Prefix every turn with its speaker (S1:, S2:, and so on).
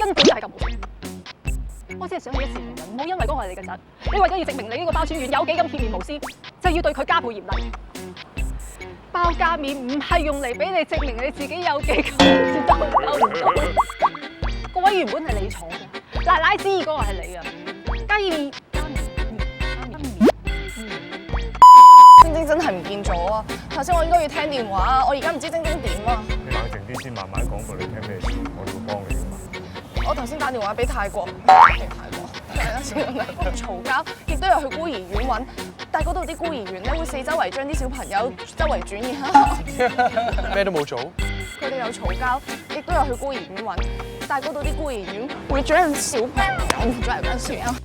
S1: 根本就係咁無情。我只係想你一視同仁，唔好因為嗰個係你嘅侄，你為咗要證明你呢個包專員有幾咁鐵面無私，就要對佢加倍嚴厲。包加面唔係用嚟俾你證明你自己有幾咁唔到。個位原本係你坐嘅，奶奶知嗰個係你啊。雞面
S2: 晶晶真係唔見咗啊！頭先我應該要聽電話，我而家唔知晶晶點啊！
S3: 你冷靜啲先，慢慢講過你聽咩事，我哋會幫你㗎嘛。
S2: 我頭先打電話俾泰國，嘈交，亦都有去孤兒院揾，但係嗰度啲孤兒院咧會四周圍將啲小朋友周圍轉移。
S4: 咩都冇做。
S2: 佢哋有嘈交，亦都有去孤兒院揾，但係嗰度啲孤兒院會將小朋友再嚟揾船。